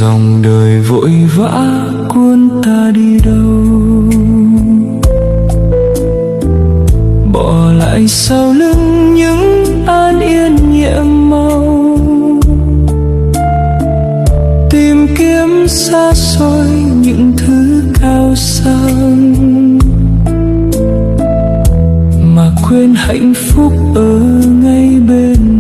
Dòng đời vội vã cuốn ta đi đâu, bỏ lại sau lưng những an yên nhiệm màu. Tìm kiếm xa xôi những thứ cao sang, mà quên hạnh phúc ở ngay bên